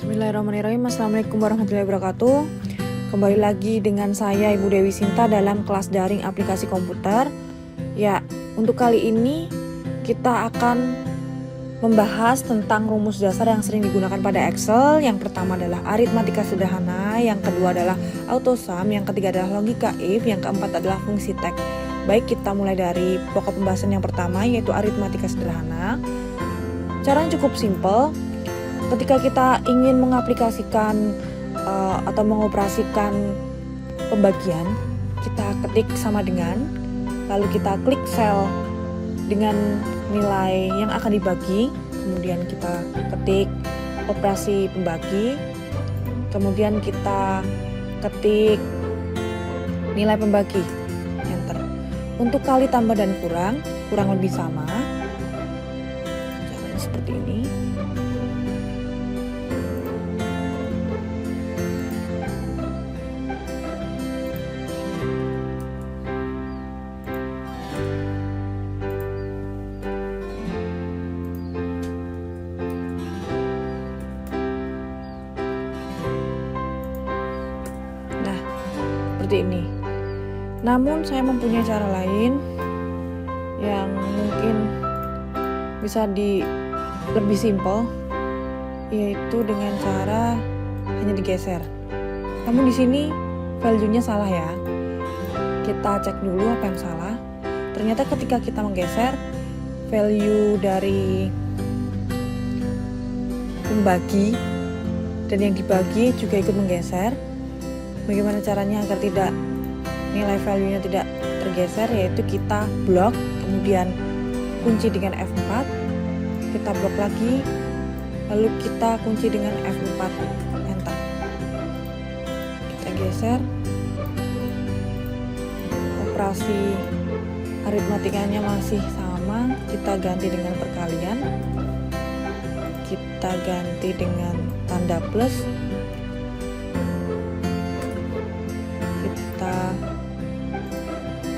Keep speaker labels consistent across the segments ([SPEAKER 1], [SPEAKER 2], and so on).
[SPEAKER 1] Bismillahirrahmanirrahim. Assalamualaikum warahmatullahi wabarakatuh. Kembali lagi dengan saya Ibu Dewi Sinta dalam kelas daring aplikasi komputer. Ya, untuk kali ini kita akan membahas tentang rumus dasar yang sering digunakan pada Excel. Yang pertama adalah aritmatika sederhana, yang kedua adalah autosum, yang ketiga adalah logika if, yang keempat adalah fungsi tag. Baik, kita mulai dari pokok pembahasan yang pertama, yaitu aritmatika sederhana. Caranya cukup simpel. Ketika kita ingin mengaplikasikan atau mengoperasikan pembagian, kita ketik sama dengan, lalu kita klik sel dengan nilai yang akan dibagi, kemudian kita ketik operasi pembagi, kemudian kita ketik nilai pembagi, enter. Untuk kali tambah dan kurang lebih sama, caranya seperti ini. Seperti ini. Namun saya mempunyai cara lain yang mungkin bisa lebih simpel, yaitu dengan cara hanya digeser. Namun di sini value-nya salah ya. Kita cek dulu apa yang salah. Ternyata ketika kita menggeser, value dari pembagi dan yang dibagi juga ikut menggeser. Bagaimana caranya agar tidak nilai value-nya tidak tergeser, yaitu kita blok, kemudian kunci dengan F4, kita blok lagi, lalu kita kunci dengan F4, enter. Kita geser, operasi aritmatikanya masih sama, kita ganti dengan perkalian, kita ganti dengan tanda plus,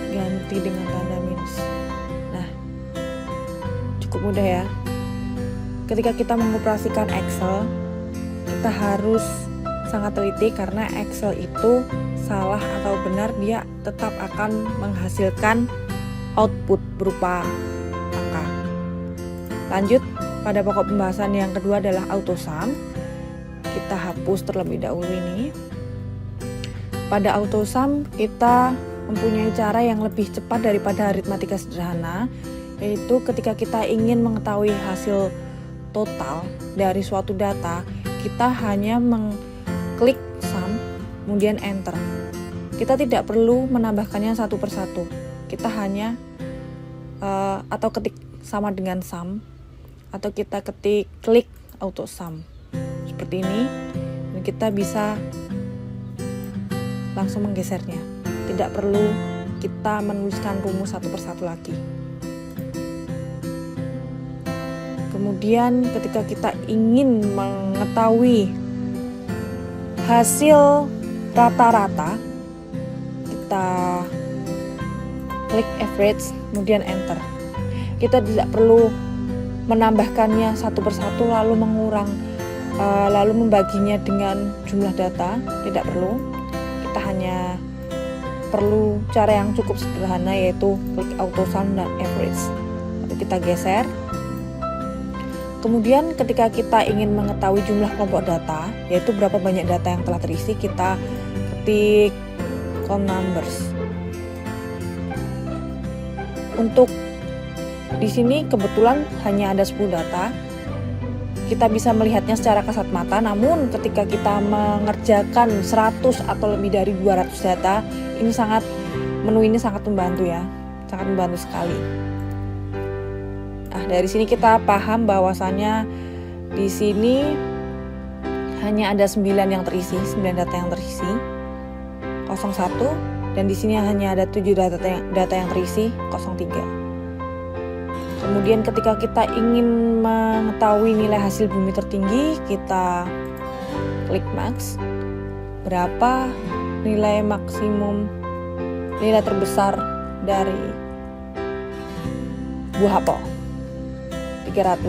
[SPEAKER 1] ganti dengan tanda minus. Nah, cukup mudah ya. Ketika kita mengoperasikan Excel, kita harus sangat teliti karena Excel itu salah atau benar dia tetap akan menghasilkan output berupa angka. Lanjut pada pokok pembahasan yang kedua adalah autosum. Kita hapus terlebih dahulu ini. Pada autosum kita mempunyai cara yang lebih cepat daripada aritmatika sederhana, yaitu ketika kita ingin mengetahui hasil total dari suatu data, kita hanya mengklik sum, kemudian enter. Kita tidak perlu menambahkannya satu persatu. Kita hanya atau ketik sama dengan sum, atau kita ketik klik autosum seperti ini, dan kita bisa langsung menggesernya. Tidak perlu kita menuliskan rumus satu persatu lagi. Kemudian ketika kita ingin mengetahui hasil rata-rata, kita klik average, kemudian enter. Kita tidak perlu menambahkannya satu persatu lalu mengurang, lalu membaginya dengan jumlah data, tidak perlu. Kita hanya perlu cara yang cukup sederhana, yaitu klik autosum dan average. Lalu kita geser. Kemudian ketika kita ingin mengetahui jumlah kelompok data, yaitu berapa banyak data yang telah terisi, kita ketik count numbers. Untuk di sini kebetulan hanya ada 10 data. Kita bisa melihatnya secara kasat mata, namun ketika kita mengerjakan 100 atau lebih dari 200 data, menu ini sangat membantu ya, sangat membantu sekali. Nah, dari sini kita paham bahwasannya di sini hanya ada 9 yang terisi, 9 data yang terisi, 01, dan di sini hanya ada 7 data yang terisi, 03. Kemudian ketika kita ingin mengetahui nilai hasil bumi tertinggi, kita klik max. Berapa nilai maksimum, nilai terbesar dari buah apel? 300.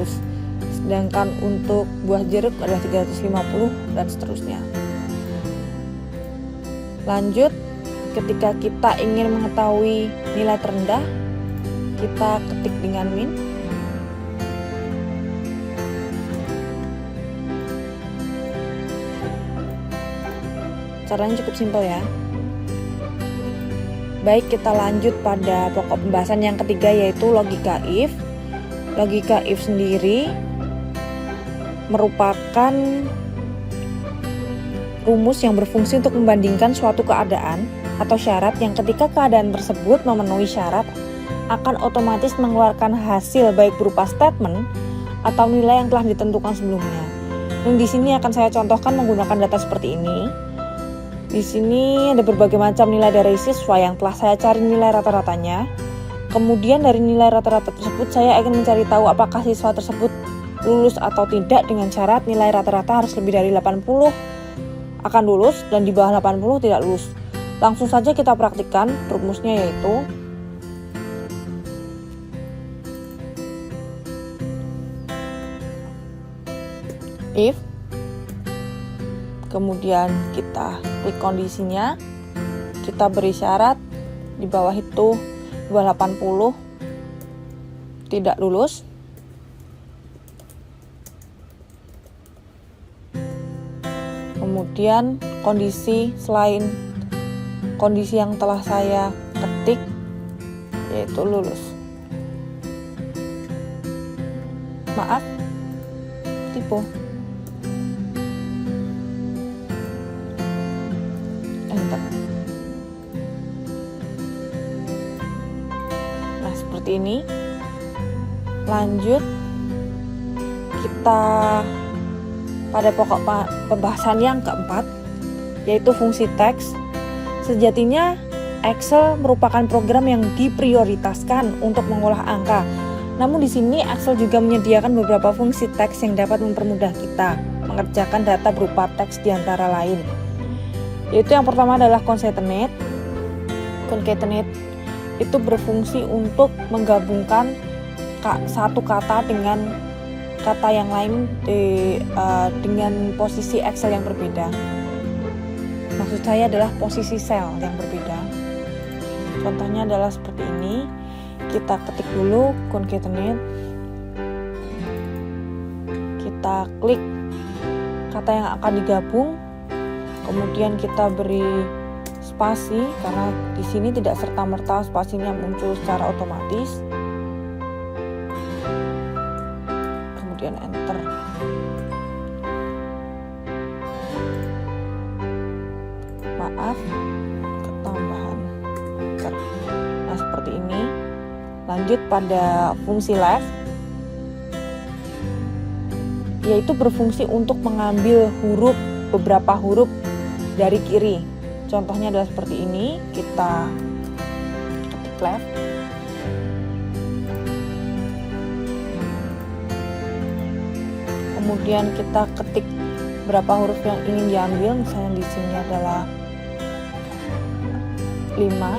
[SPEAKER 1] sedangkan untuk buah jeruk adalah 350 dan seterusnya. Lanjut, ketika kita ingin mengetahui nilai terendah, kita ketik dengan min. Caranya cukup simpel ya. Baik, kita lanjut pada pokok pembahasan yang ketiga, yaitu logika if. Logika if sendiri merupakan rumus yang berfungsi untuk membandingkan suatu keadaan atau syarat yang ketika keadaan tersebut memenuhi syarat akan otomatis mengeluarkan hasil baik berupa statement atau nilai yang telah ditentukan sebelumnya. Dan di sini akan saya contohkan menggunakan data seperti ini. Di sini ada berbagai macam nilai dari siswa yang telah saya cari nilai rata-ratanya. Kemudian dari nilai rata-rata tersebut saya akan mencari tahu apakah siswa tersebut lulus atau tidak dengan syarat nilai rata-rata harus lebih dari 80 akan lulus dan di bawah 80 tidak lulus. Langsung saja kita praktikkan rumusnya, yaitu if, kemudian kita klik kondisinya, kita beri syarat di bawah itu, di bawah 80 tidak lulus. Kemudian kondisi selain kondisi yang telah saya ketik, yaitu lulus. Maaf, tipu. Enter. Nah, seperti ini. Lanjut, kita pada pokok pembahasan yang keempat, yaitu fungsi teks. Sejatinya Excel merupakan program yang diprioritaskan untuk mengolah angka. Namun di sini Excel juga menyediakan beberapa fungsi teks yang dapat mempermudah kita mengerjakan data berupa teks di antara lain. Yaitu yang pertama adalah concatenate. Concatenate itu berfungsi untuk menggabungkan satu kata dengan kata yang lain dengan posisi Excel yang berbeda. Maksud saya adalah posisi sel yang berbeda. Contohnya adalah seperti ini. Kita ketik dulu concatenate. Kita klik kata yang akan digabung. Kemudian kita beri spasi karena di sini tidak serta-merta spasinya muncul secara otomatis. Kemudian enter. Maaf, ketambahan enter. Nah, seperti ini. Lanjut pada fungsi left, yaitu berfungsi untuk mengambil beberapa huruf dari kiri. Contohnya adalah seperti ini. Kita ketik left. Kemudian kita ketik berapa huruf yang ingin diambil. Misalnya di sini adalah 5.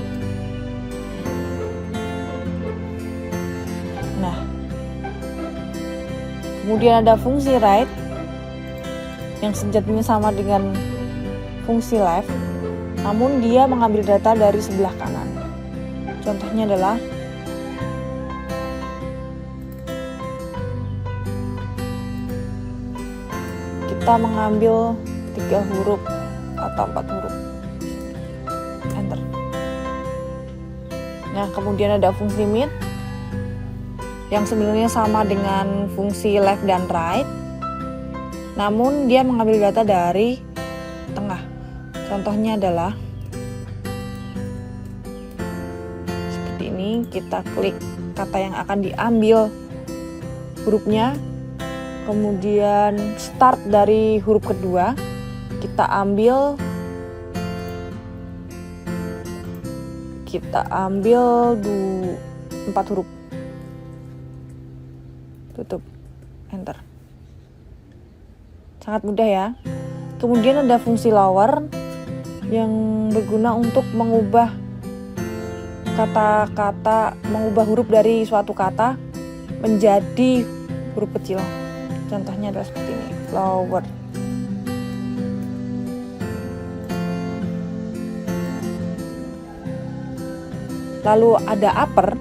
[SPEAKER 1] Nah, kemudian ada fungsi right yang sejatinya sama dengan fungsi left, namun dia mengambil data dari sebelah kanan. Contohnya adalah kita mengambil 3 huruf atau 4 huruf. Enter. Nah, kemudian ada fungsi mid yang sebenarnya sama dengan fungsi left dan right, namun dia mengambil data dari tengah. Contohnya adalah seperti ini. Kita klik kata yang akan diambil hurufnya, kemudian start dari huruf kedua, kita ambil 4 huruf, tutup, enter. Sangat mudah ya. Kemudian ada fungsi lower yang berguna untuk mengubah kata-kata, mengubah huruf dari suatu kata menjadi huruf kecil. Contohnya adalah seperti ini, flower. Lalu ada upper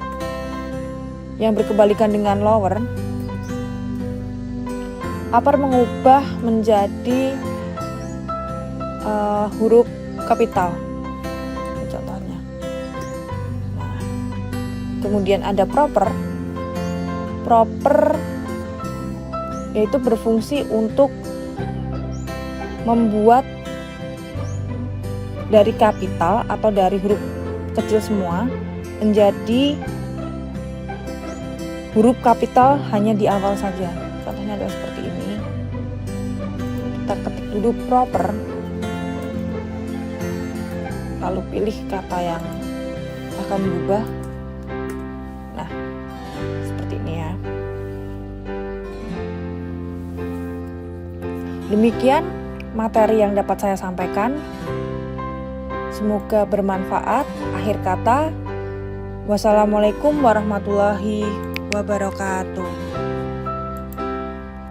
[SPEAKER 1] yang berkebalikan dengan lower. Upper mengubah menjadi huruf kapital. Contohnya. Nah, kemudian ada proper. Proper yaitu berfungsi untuk membuat dari kapital atau dari huruf kecil semua menjadi huruf kapital hanya di awal saja. Contohnya adalah seperti ini. Kita ketik dulu proper, lalu pilih kata yang akan diubah. Nah, seperti ini ya. Demikian materi yang dapat saya sampaikan. Semoga bermanfaat. Akhir kata, wassalamualaikum warahmatullahi wabarakatuh.